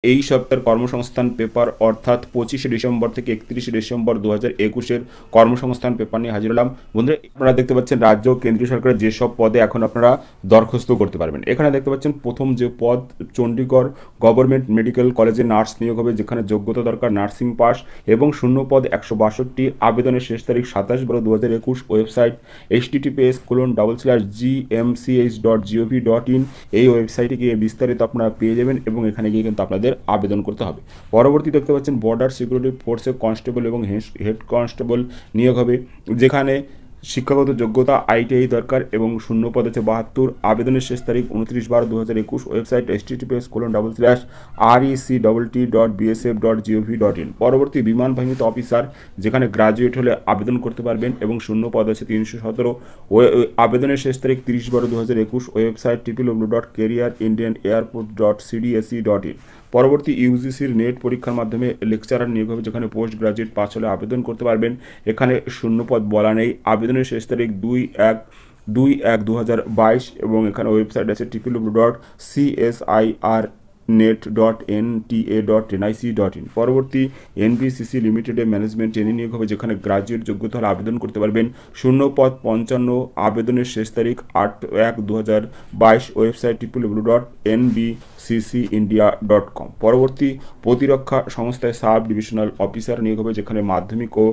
এই সপ্তাহের কর্মসংস্থান পেপার অর্থাৎ 25শে ডিসেম্বর থেকে 31শে ডিসেম্বর 2021-এর কর্মসংস্থান পেপার নিয়ে হাজির হলাম। বন্ধুরা, আপনারা দেখতে পাচ্ছেন রাজ্য ও কেন্দ্রীয় সরকারের যেসব পদে এখন আপনারা দরখাস্ত করতে পারবেন। এখানে দেখতে পাচ্ছেন প্রথম যে পদ, চণ্ডীগড় গভর্নমেন্ট মেডিকেল কলেজে নার্স নিয়োগ হবে, যেখানে যোগ্যতা দরকার নার্সিং পাস এবং শূন্য পদ 162। আবেদনের শেষ তারিখ 27/12/2021। Website https://gmch.gov.in। এই ওয়েবসাইটে গিয়ে বিস্তারিত আপনারা পেয়ে যাবেন এবং এখানে গিয়ে কিন্তু আপনাদের আবেদন করতে হবে। পরবর্তী দেখতে পাচ্ছেন বর্ডার সিকিউরিটি ফোর্সে কনস্টেবল এবং হেড কনস্টেবল নিয়োগ হবে, যেখানে শিক্ষাগত যোগ্যতা ITI দরকার এবং শূন্য পদ আছে 72। আবেদনের শেষ তারিখ 29/12/2021। Website https://rectt.bsf.gov.in। পরবর্তী বিমান বাহিনীতে অফিসার, যেখানে গ্রাজুয়েট হলে আবেদন করতে পারবেন এবং শূন্য পদ আছে 317। আবেদনের শেষ তারিখ 30/12/2021। Website www.careerindianairport.cdsc.in। পরবর্তী ইউজিসির নেট পরীক্ষার মাধ্যমে লেকচারার নিয়োগ হবে, যেখানে পোস্ট গ্রাজুয়েট পাস হলে আবেদন করতে পারবেন। এখানে শূন্যপদ বলা নেই। আবেদনের শেষ তারিখ 2/1/2022 এবং এখানে ওয়েবসাইট আছে www.csirnet.nta.nic.in। পরবর্তী NBCC লিমিটেডে ম্যানেজমেন্ট ট্রেনিং নিয়োগ হবে, যেখানে গ্রাজুয়েট যোগ্যতা হলে আবেদন করতে পারবেন। শূন্য পদ 55। আবেদনের শেষ তারিখ 8/1/2022। Website www.nbccindia.com। পরবর্তী প্রতিরক্ষা সংস্থায় সাব ডিভিশনাল অফিসার নিয়োগ হবে, যেখানে মাধ্যমিক ও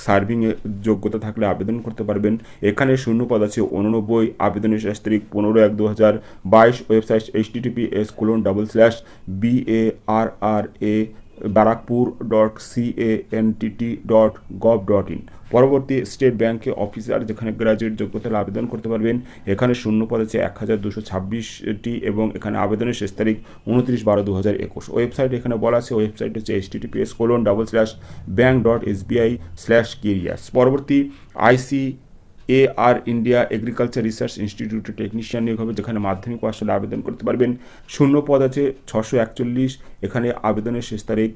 সার্ভিংয়ে যোগ্যতা থাকলে আবেদন করতে পারবেন। এখানে শূন্য পদ আছে 89। আবেদনের শেষ তারিখ 15/1/2022। Website https://barrakpur.cant.gov.in। পরবর্তী স্টেট ব্যাংকে অফিসার, যেখানে গ্রাজুয়েট যোগ্যতা হলে আবেদন করতে পারবেন। এখানে শূন্য পদ আছে 1226টি এবং এখানে আবেদনের শেষ তারিখ 29/12/2021। ওয়েবসাইট এখানে বলা আছে, ওয়েবসাইট হচ্ছে https://bank.sbi/careers। পরবর্তী ICAR ইন্ডিয়া এগ্রিকালচার রিসার্চ ইনস্টিটিউটে টেকনিশিয়ান নিয়োগ হবে, যেখানে মাধ্যমিক পাস হলে আবেদন করতে পারবেন। শূন্য পদ আছে 641। এখানে আবেদনের শেষ তারিখ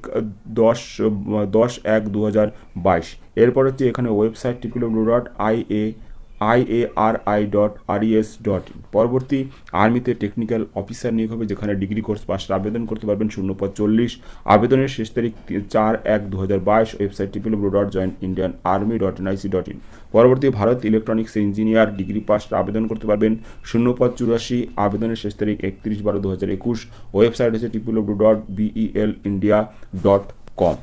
10/1/2022। এরপর হচ্ছে এখানে ওয়েবসাইট www.iari.res.in। পরবর্তী আর্মিতে টেকনিক্যাল অফিসার নিয়োগ হবে, যেখানে ডিগ্রি কোর্স পাস আবেদন করতে পারবেন। শূন্য পদ 40। আবেদনের শেষ তারিখ 4/1/2022। Website www.joinindianarmy.nic.in। পরবর্তী Bharat electronics engineer degree pass আবেদন করতে পারবেন। শূন্য পদ 84। আবেদনের শেষ তারিখ 31/12/2021। ওয়েবসাইট হচ্ছে www.belindia.com।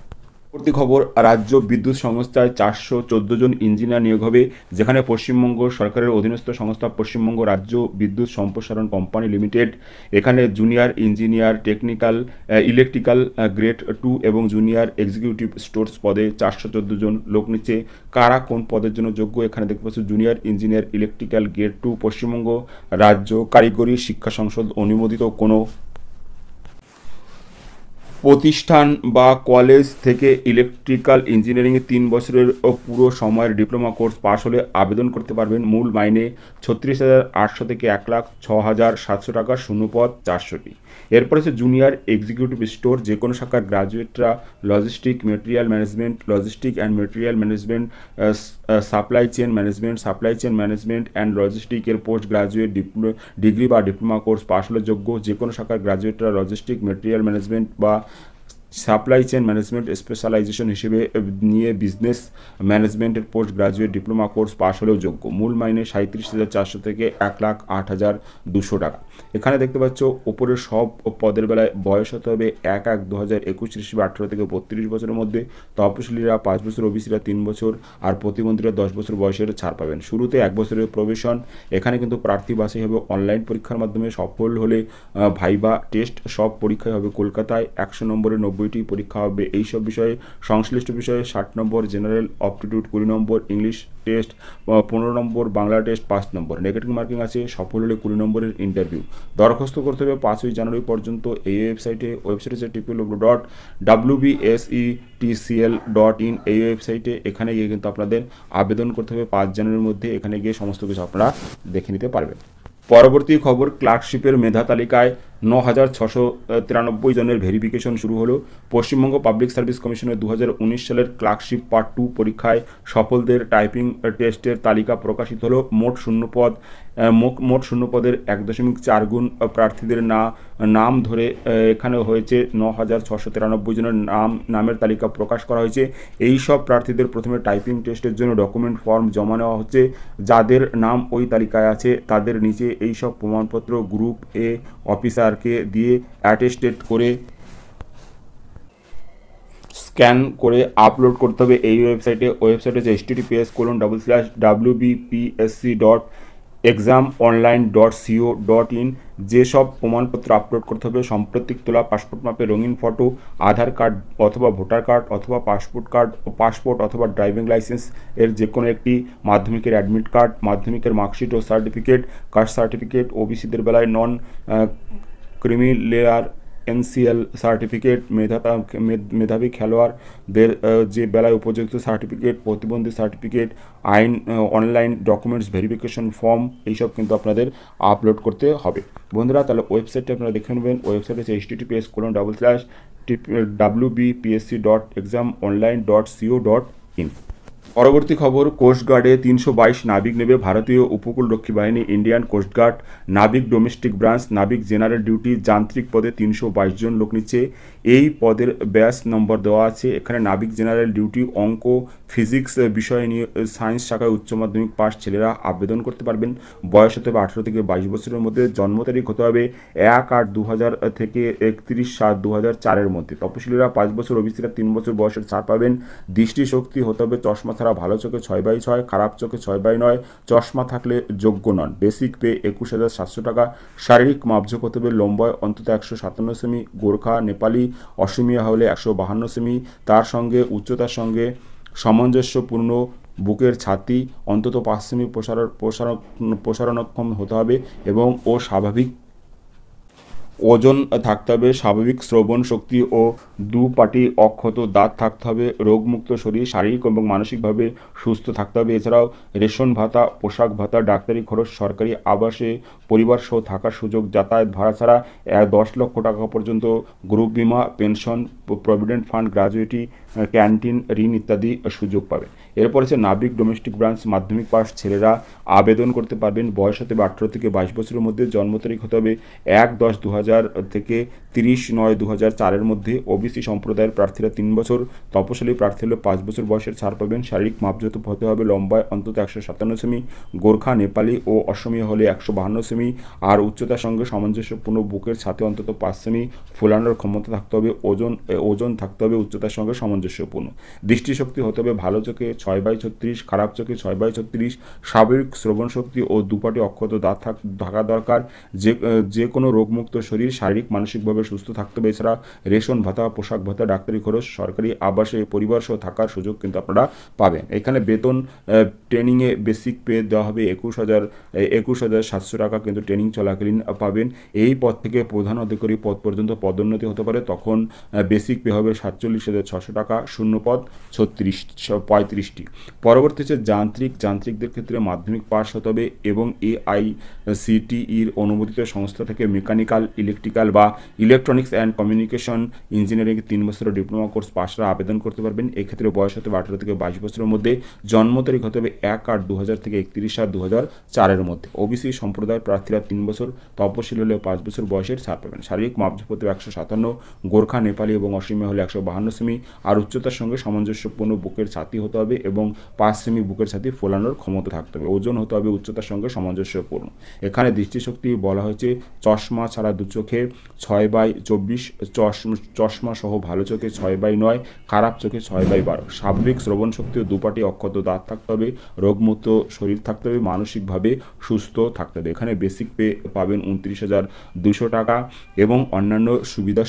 পরবর্তী খবর, রাজ্য বিদ্যুৎ সংস্থায় 414 জন ইঞ্জিনিয়ার নিয়োগ হবে, যেখানে পশ্চিমবঙ্গ সরকারের অধীনস্থ সংস্থা পশ্চিমবঙ্গ রাজ্য বিদ্যুৎ সম্প্রসারণ কোম্পানি লিমিটেড। এখানে junior engineer technical electrical grade 2 এবং জুনিয়র এক্সিকিউটিভ স্টোরস পদে 414 জন লোক নিচ্ছে। কারা কোন পদের জন্য যোগ্য? এখানে দেখতে পাচ্ছ junior engineer electrical grade 2 Paschimbanga রাজ্য কারিগরি শিক্ষা সংসদ অনুমোদিত কোনো প্রতিষ্ঠান বা কলেজ থেকে ইলেকট্রিক্যাল ইঞ্জিনিয়ারিংয়ে 3 বছরের পুরো সময়ের ডিপ্লোমা কোর্স পাশ হলে আবেদন করতে পারবেন। মূল মাইনে 36,800 থেকে 1,06,700 টাকা। শূন্য পদ 400টি। এরপর হচ্ছে জুনিয়র এক্সিকিউটিভ স্টোর, যে কোনো শাখার গ্রাজুয়েটরা logistic material management, logistic and material management, supply chain management and লজিস্টিকের পোস্ট গ্রাজুয়েট ডিগ্রি বা ডিপ্লোমা কোর্স পাশ হলে যোগ্য। যে কোনো শাখার গ্রাজুয়েটরা লজিস্টিক মেটেরিয়াল ম্যানেজমেন্ট বা সাপ্লাই চেন ম্যানেজমেন্ট স্পেশালাইজেশন হিসেবে নিয়ে বিজনেস ম্যানেজমেন্টের post graduate diploma course pass হলেও যোগ্য। মূল মাইনে 37,400 থেকে 1,08,200 টাকা। এখানে দেখতে পাচ্ছ ওপরের সব পদের বেলায় বয়স হতে হবে 1/1/2021 হিসেবে 18 থেকে 32 বছরের মধ্যে। তপশিলীরা 5 বছর, ওবিসিরা 3 বছর আর প্রতিবন্ধীরা 10 বছর বয়সের ছাড় পাবেন। শুরুতে 1 বছরের প্রবেশন। এখানে কিন্তু প্রার্থী বাছাই হবে অনলাইন পরীক্ষার মাধ্যমে। সফল হলে ভাইবা টেস্ট সব পরীক্ষায় হবে কলকাতায়। 100 নম্বরের 90টি পরীক্ষা হবে এইসব বিষয়ে। সংশ্লিষ্ট বিষয়ে 60 নম্বর, জেনারেল অপটিটিউড 20 নম্বর, ইংলিশ টেস্ট 15 নম্বর, বাংলা টেস্ট 5 নম্বর, নেগেটিভ মার্কিং আছে। সফল হলে 20 নম্বরের ইন্টারভিউ। দরখাস্ত করতে হবে 5ই জানুয়ারি পর্যন্ত এই ওয়েবসাইটে হচ্ছে www.wbsetcl.in। এই ওয়েবসাইটে এখানে গিয়ে কিন্তু আপনাদের আবেদন করতে হবে 5 জানুয়ারির মধ্যে। এখানে গিয়ে সমস্ত কিছু আপনারা দেখে নিতে পারবেন। পরবর্তী খবর, ক্লার্কশিপের মেধা তালিকায় 9,693 জনের ভেরিফিকেশন শুরু হলো। পশ্চিমবঙ্গ পাবলিক সার্ভিস কমিশনের 2019 সালের ক্লার্কশিপ পার্ট 2 পরীক্ষায় সফলদের টাইপিং টেস্টের তালিকা প্রকাশিত হলো। মোট শূন্য পদের 1.4 গুণ প্রার্থীদের নাম ধরে এখানে হয়েছে 9,693 জনের নামের তালিকা প্রকাশ করা হয়েছে। এই সব প্রার্থীদের প্রথমে টাইপিং টেস্টের জন্য ডকুমেন্ট ফর্ম জমা নেওয়া হচ্ছে। যাদের নাম ওই তালিকায় আছে তাদের নিচে এই সব প্রমাণপত্র গ্রুপ এ অফিসারকে দিয়ে অ্যাটেস্টেড করে স্ক্যান করে আপলোড করতে হবে এই ওয়েবসাইটে হচ্ছে https://wbpsc.examonline.co.in। যেসব প্রমাণপত্র আপলোড করতে হবে সাম্প্রতিক তোলা পাসপোর্ট মাপের রঙিন ফটো, আধার কার্ড অথবা ভোটার কার্ড অথবা পাসপোর্ট অথবা ড্রাইভিং লাইসেন্স এর যে কোনো একটি, মাধ্যমিকের অ্যাডমিট কার্ড, মাধ্যমিকের মার্কশিট ও সার্টিফিকেট, কাস্ট সার্টিফিকেট, ওবিসিদের বেলায় নন ক্রিমিলেয়ার এনসিএল সার্টিফিকেট, মেধাবী খেলোয়াড়দের যে বেলায় উপযুক্ত সার্টিফিকেট, প্রতিবন্ধী certificate, online documents verification form, এইসব কিন্তু আপনাদের আপলোড করতে হবে। বন্ধুরা, তাহলে ওয়েবসাইটটা আপনারা দেখে নেবেন। ওয়েবসাইট হচ্ছে https://wbpsc.examonline.co.in। পরবর্তী খবর, কোস্টগার্ডে 322 নাবিক নেবে ভারতীয় উপকূলরক্ষী বাহিনী। ইন্ডিয়ান কোস্টগার্ড নাবিক ডোমেস্টিক ব্রাঞ্চ নাবিক জেনারেল ডিউটি যান্ত্রিক পদে 322 জন লোক নিচ্ছে। এই পদের ব্যাচ নম্বর দেওয়া আছে। এখানে নাবিক জেনারেল ডিউটি অঙ্ক, ফিজিক্স বিষয় নিয়ে সায়েন্স শাখায় উচ্চ মাধ্যমিক পাস ছেলেরা আবেদন করতে পারবেন। বয়স হতে হবে 18 থেকে 22 বছরের মধ্যে। জন্ম তারিখ হতে হবে 1/8/2000 থেকে 31/7/2004 মধ্যে। তপশিলীরা 5 বছর, ওবিসিরা 3 বছর বয়সের ছাড় পাবেন। দৃষ্টিশক্তি হতে হবে চশমা ছাড়া ভালো চোখে 6/6, খারাপ চোখে 6/9, চশমা থাকলে যোগ্য নন। বেসিক পে 21,700 টাকা। শারীরিক মাপঝোপ হতে হবে লম্বায় অন্তত 157 সেমি, গোর্খা, নেপালি, অসমিয়া হলে 152 সেমি। তার সঙ্গে উচ্চতার সঙ্গে সামঞ্জস্যপূর্ণ বুকের ছাতি অন্তত 5 সেমি প্রসারণক্ষম হতে হবে এবং স্বাভাবিক ওজন থাকতে হবে। স্বাভাবিক শ্রবণ শক্তি ও দুপাটি অক্ষত দাঁত থাকতে হবে। রোগমুক্ত শরীর, শারীরিক এবং মানসিকভাবে সুস্থ থাকতে হবে। এছাড়াও রেশন ভাতা, পোশাক ভাতা, ডাক্তারি খরচ, সরকারি আবাসে পরিবার সহ থাকার সুযোগ, যাতায়াত ভাড়া ছাড়া 10 লক্ষ টাকা পর্যন্ত গ্রুপ বিমা, pension, provident fund, gratuity, canteen, ঋণ ইত্যাদি সুযোগ পাবে। এরপর হচ্ছে নাবিক ডোমেস্টিক ব্রাঞ্চ মাধ্যমিক পাস ছেলেরা আবেদন করতে পারবেন। বয়স হতে হবে 18 থেকে 22 বছরের মধ্যে। জন্ম তারিখ হতে হবে 1/10/2000 থেকে 30/9/2004 মধ্যে। ওবিসি সম্প্রদায়ের প্রার্থীরা 3 বছর, তপশিলি প্রার্থী হলে 5 বছর বয়সের ছাড় পাবেন। শারীরিক মাপজোত হতে হবে লম্বায় অন্তত 157 সেমি, গোর্খা, নেপালি ও অসমীয়া হলে 152 সেমি, আর উচ্চতার সঙ্গে সামঞ্জস্যপূর্ণ বুকের ছাতে অন্তত 5 সেমি ফোলানোর ক্ষমতা থাকতে হবে। ওজন থাকতে হবে উচ্চতার সঙ্গে সামঞ্জস্যপূর্ণ। দৃষ্টিশক্তি হতে হবে ভালো চোখে 6/36, খারাপ চোখে 6/36, স্বাভাবিক শ্রবণ শক্তি ও দুপাটি অক্ষত দাঁত থাকা দরকার। যে কোনো রোগমুক্ত শরীর, শারীরিক মানসিকভাবে সুস্থ থাকতে হবে। এছাড়া রেশন ভাতা, পোশাক ভাতা, ডাক্তারি খরচ, সরকারি আবাসে পরিবার সহ থাকার সুযোগ কিন্তু আপনারা পাবেন। এখানে বেতন ট্রেনিংয়ে বেসিক পে দেওয়া হবে 21,700 টাকা কিন্তু ট্রেনিং চলাকালীন পাবেন। এই পদ থেকে প্রধান অধিকারী পদ পর্যন্ত পদোন্নতি হতে পারে, তখন বেসিক পে হবে 47,600 টাকা। শূন্য পদ 35টি। পরবর্তী হচ্ছে যান্ত্রিকদের ক্ষেত্রে মাধ্যমিক পাস হতে হবে এবং AICTEর অনুমোদিত সংস্থা থেকে মেকানিক্যাল, ইলেকট্রিক্যাল বা ইলেকট্রনিক্স অ্যান্ড কমিউনিকেশন ইঞ্জিনিয়ারিং 3 বছরের ডিপ্লোমা কোর্স পাসরা আবেদন করতে পারবেন। এক্ষেত্রে বয়স হতে হবে 18 থেকে 22 বছরের মধ্যে। জন্ম তারিখ হতে হবে 1/8/2000 থেকে 31/7/2004 মধ্যে। ওবিসি সম্প্রদায়ের প্রার্থীরা 3 বছর, তপশিল হলে 5 বছর বয়সের ছাড় পাবেন। শারীরিক মাপঝোপ হতে হবে 157, গোর্খা, নেপালি এবং অসমিয়া হলে 152 সেমি, আর উচ্চতার সঙ্গে সামঞ্জস্যপূর্ণ বুকের ছাতি হতে হবে এবং 5 সেমি বুকের ছাতি ফোলানোর ক্ষমতা থাকতে হবে। ওজন হতে হবে উচ্চতার সঙ্গে সামঞ্জস্যপূর্ণ। এখানে দৃষ্টিশক্তি বলা হয়েছে চশমা ছাড়া দু চোখে 6/24, চশমা সহ ভালো চোখে 6/9, খারাপ চোখে 6/12। স্বাভাবিক শ্রবণ শক্তি ও দুপাটি অক্ষত দাঁত থাকতে হবে। রোগমুক্ত শরীর থাকতে হবে, মানসিকভাবে সুস্থ থাকতে হবে। এখানে বেসিক পে পাবেন 29,200 টাকা এবং অন্যান্য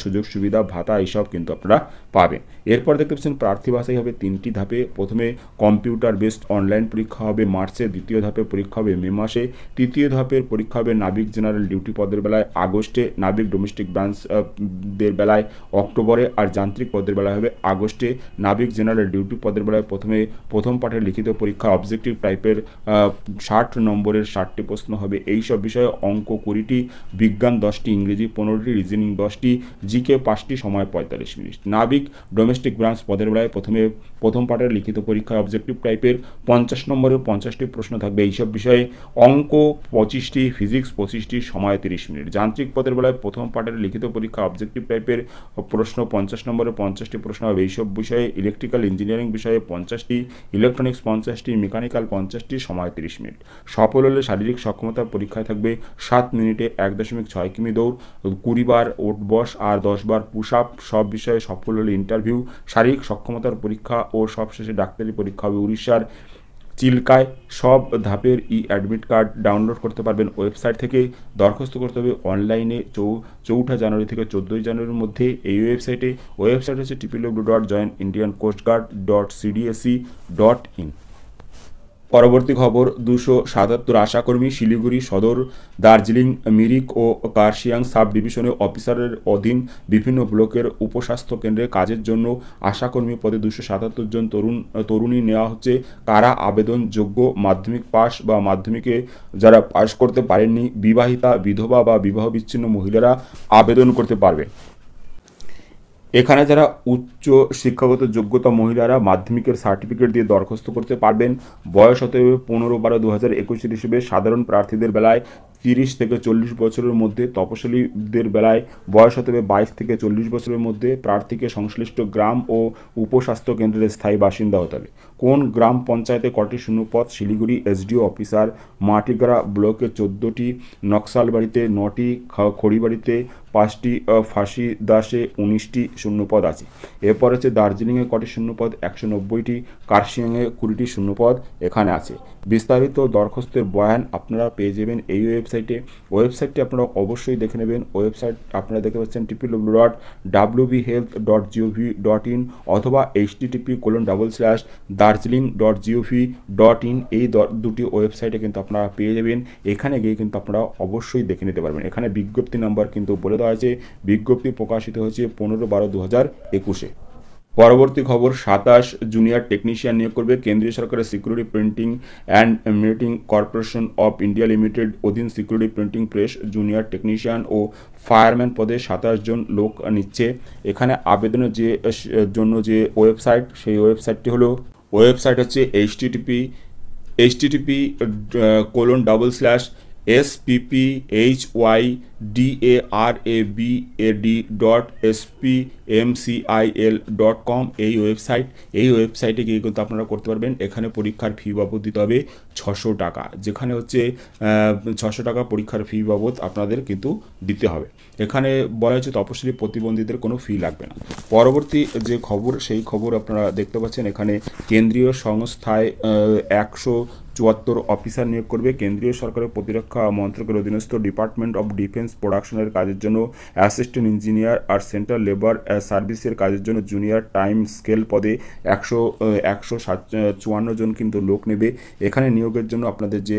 সুযোগ সুবিধা ভাতা এইসব কিন্তু আপনারা পাবেন। এরপর দেখতে পাচ্ছেন প্রার্থী বাছাই হবে 3টি ধাপে। প্রথমে কম্পিউটার বেসড অনলাইন পরীক্ষা হবে মার্চে, দ্বিতীয় ধাপে পরীক্ষা হবে মে মাসে, তৃতীয় ধাপের পরীক্ষা হবে নাবিক জেনারেল ডিউটি পদের বেলায় আগস্টে, নাবিক ডোমেস্টিক ব্রাঞ্চ দের বেলায় অক্টোবরে, আর যান্ত্রিক পদের বেলায় হবে আগস্টে। নাবিক জেনারেল ডিউটি পদের বেলায় প্রথম পাঠের লিখিত পরীক্ষা অবজেক্টিভ টাইপের 60 নম্বরের 60টি প্রশ্ন হবে। এইসব বিষয়ে অঙ্ক 20টি, বিজ্ঞান 10টি, ইংরেজি 15টি, রিজনিং 10টি, জিকে 5টি, সময় 45 মিনিট। নাবিক ডোমেস্টিক ব্রাঞ্চ পদের বেলায় প্রথম পাঠের লিখিত পরীক্ষা অবজেক্টিভ টাইপের 50 নম্বরের 50টি প্রশ্ন থাকবে এইসব বিষয়ে, অঙ্ক 25টি, ফিজিক্স 25টি, সময় 30 মিনিট। যান্ত্রিক পদের বেলায় প্রথম পাঠের লিখিত পরীক্ষা অবজেক্টিভ টাইপের প্রশ্ন 50 নম্বরের 50টি প্রশ্ন হবে এইসব বিষয়ে, ইলেকট্রিক্যাল ইঞ্জিনিয়ারিং বিষয়ে 50টি, ইলেকট্রনিক্স 50টি, মেকানিক্যাল 50টি, সময় 30 মিনিট। সফল হলে শারীরিক সক্ষমতার পরীক্ষায় থাকবে 7 মিনিটে 1.6 কিমি দৌড়, 20 বার ওঠ বস আর 10 বার পুশ আপ। সব বিষয়ে সফল হলে ইন্টারভিউ, শারীরিক সক্ষমতার পরীক্ষা ও সবশেষে ডাক্তারি পরীক্ষা হবে উড়িষ্যার চিল্কায়। সব ধাপের অ্যাডমিট কার্ড ডাউনলোড করতে পারবেন ওয়েবসাইট থেকে। দরখাস্ত করতে হবে অনলাইনে 4 জানুয়ারি থেকে 14 জানুয়ারির মধ্যে এই ওয়েবসাইট হচ্ছে www.joinindiancoastguard.cdsc.in। পরবর্তী খবর 277 আশাকর্মী শিলিগুড়ি সদর, দার্জিলিং, মিরিক ও কার্শিয়াং সাব ডিভিশনের অফিসারের অধীন বিভিন্ন ব্লকের উপস্বাস্থ্য কেন্দ্রে কাজের জন্য আশাকর্মী পদে 277 জন তরুণী নেওয়া হচ্ছে। কারা আবেদন যোগ্য? মাধ্যমিক পাস বা মাধ্যমিকে যারা পাস করতে পারেননি, বিবাহিতা, বিধবা বা বিবাহ বিচ্ছিন্ন মহিলারা আবেদন করতে পারবে। এখানে যারা উচ্চ শিক্ষাগত যোগ্যতা মহিলারা মাধ্যমিকের সার্টিফিকেট দিয়ে দরখাস্ত করতে পারবেন। বয়স হতে হবে 15/12/2021 হিসেবে সাধারণ প্রার্থীদের বেলায় 30 থেকে 40 বছরের মধ্যে, তপশিলীদের বেলায় বয়স হতে হবে 22 থেকে 40 বছরের মধ্যে। প্রার্থীকে সংশ্লিষ্ট গ্রাম ও উপস্বাস্থ্য কেন্দ্রের স্থায়ী বাসিন্দা হতে হবে। কোন গ্রাম পঞ্চায়েতে কটি শূন্যপদ? শিলিগুড়ি এসডিও অফিসার, মাটিগাড়া ব্লকে 14টি, নকশালবাড়িতে 9টি, খড়িবাড়িতে 5টি, ফাঁসি দাসে 19টি শূন্যপদ আছে। এরপর হচ্ছে দার্জিলিংয়ে কটি শূন্যপদ? 190টি, কার্শিয়াংয়ে 20টি শূন্যপদ এখানে আছে। বিস্তারিত দরখাস্তের বয়ান আপনারা পেয়ে যাবেন এই ওয়েবসাইটটি আপনারা অবশ্যই দেখে নেবেন। ওয়েবসাইট আপনারা দেখতে পাচ্ছেন www.wbhealth.gov.in অথবা http://darjeeling.gov.in। এই দুটি ওয়েবসাইটে কিন্তু আপনারা পেয়ে যাবেন। এখানে গিয়ে কিন্তু আপনারা অবশ্যই দেখে নিতে পারবেন। এখানে বিজ্ঞপ্তি নাম্বার কিন্তু বলে দেওয়া আছে। বিজ্ঞপ্তি প্রকাশিত হয়েছে 15/12/2021। পরবর্তী খবর 27 জুনিয়র টেকনিশিয়ান নিয়োগ করবে কেন্দ্রীয় সরকারের security printing and minting corporation of India limited অধীন security printing press junior technician ও ফায়ারম্যান পদে 27 জন লোক নিচ্ছে। এখানে আবেদনের জন্য যে ওয়েবসাইট, সেই ওয়েবসাইটটি হচ্ছে http://spphyarabad.spmcil.com। এই ওয়েবসাইটে গিয়ে কিন্তু আপনারা করতে পারবেন। এখানে পরীক্ষার ফি বাবদ দিতে হবে 600 টাকা, যেখানে হচ্ছে 600 টাকা পরীক্ষার ফি বাবদ আপনাদের কিন্তু দিতে হবে। এখানে বলা হচ্ছে তপশিলি প্রতিবন্ধীদের কোনো ফি লাগবে না। পরবর্তী যে খবর, সেই খবর আপনারা দেখতে পাচ্ছেন। এখানে কেন্দ্রীয় সংস্থায় 174 অফিসার নিয়োগ করবে কেন্দ্রীয় সরকারের প্রতিরক্ষা মন্ত্রকের অধীনস্থ ডিপার্টমেন্ট অফ ডিফেন্স প্রোডাকশনের কাজের জন্য অ্যাসিস্ট্যান্ট ইঞ্জিনিয়ার আর সেন্ট্রাল লেবার সার্ভিসের কাজের জন্য জুনিয়র টাইম স্কেল পদে 154 জন কিন্তু লোক নেবে। এখানে নিয়োগের জন্য আপনাদের যে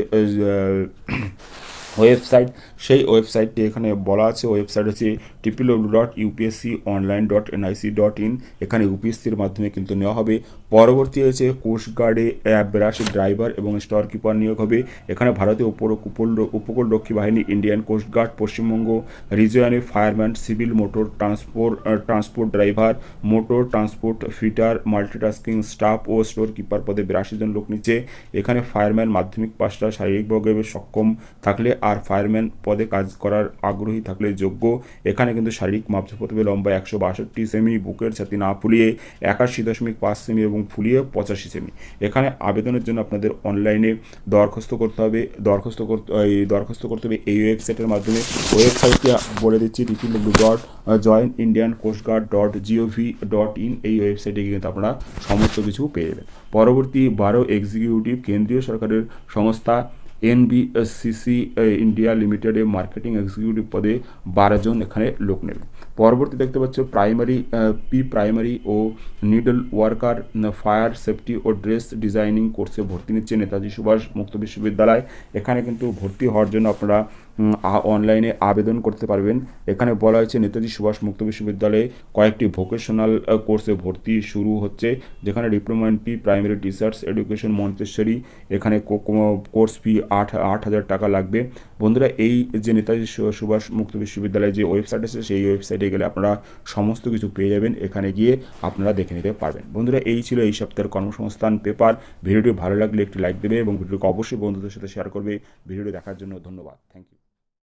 ওয়েবসাইট, সেই ওয়েবসাইটটি এখানে বলা আছে। ওয়েবসাইট হচ্ছে www.upsconline.nic.in। এখানে ইউপিএসসির মাধ্যমে কিন্তু নেওয়া হবে। পরবর্তী হচ্ছে কোস্টগার্ডে 82 ড্রাইভার এবং স্টোর কিপার নিয়োগ হবে। এখানে ভারতীয় উপকূলরক্ষী বাহিনী, ইন্ডিয়ান কোস্টগার্ড, পশ্চিমবঙ্গ রিজিয়নে fireman, civil motor transport driver, motor transport fitter, multitasking staff ও স্টোর কিপার পদে 82 জন লোক নিচ্ছে। এখানে ফায়ারম্যান মাধ্যমিক পাশটা শারীরিকভাবে সক্ষম থাকলে আর ফায়ারম্যান পদে কাজ করার আগ্রহী থাকলে যোগ্য। এখানে কিন্তু শারীরিক মাপতে হতে হবে লম্বা 162 সেমি, বুকের ছাতি না ফুলিয়ে 81.5 সেমি এবং ফুলিয়ে 85 সেমি। এখানে আবেদনের জন্য আপনাদের অনলাইনে দরখাস্ত করতে হবে এই ওয়েবসাইটের মাধ্যমে। ওয়েবসাইটটি বলে দিচ্ছি www.joinindiancoastguard.gov.in। এই ওয়েবসাইটে কিন্তু আপনারা সমস্ত কিছু পেয়ে যাবেন। পরবর্তী 12 এক্সিকিউটিভ কেন্দ্রীয় সরকারের সংস্থা এনবিসিসি ইন্ডিয়া লিমিটেডে মার্কেটিং এক্সিকিউটিভ পদে 12 জন এখানে লোক নেবে। পরবর্তী দেখতে পাচ্ছ প্রাইমারি ও নিডল ওয়ার্কার ফায়ার সেফটি ও ড্রেস ডিজাইনিং কোর্সে ভর্তি নিচ্ছে নেতাজি সুভাষ মুক্ত বিশ্ববিদ্যালয়। এখানে কিন্তু ভর্তি হওয়ার জন্য আপনারা অনলাইনে আবেদন করতে পারবেন। এখানে বলা হয়েছে নেতাজি সুভাষ মুক্ত বিশ্ববিদ্যালয়ে কয়েকটি ভোকেশনাল কোর্সে ভর্তি শুরু হচ্ছে, যেখানে diploma in primary teachers education Montessori, এখানে কোর্স ফি 8,000 টাকা লাগবে। বন্ধুরা, এই যে নেতাজি সুভাষ মুক্ত বিশ্ববিদ্যালয়ের যে ওয়েবসাইট আছে সেই ওয়েবসাইটে গেলে আপনারা সমস্ত কিছু পেয়ে যাবেন, এখানে গিয়ে আপনারা দেখে নিতে পারবেন। বন্ধুরা, এই ছিল এই সপ্তাহের কর্মসংস্থান পেপার। ভিডিওটি ভালো লাগলে একটি লাইক দেবে এবং ভিডিওকে অবশ্যই বন্ধুদের সাথে শেয়ার করবে। ভিডিওটি দেখার জন্য ধন্যবাদ। Thank you.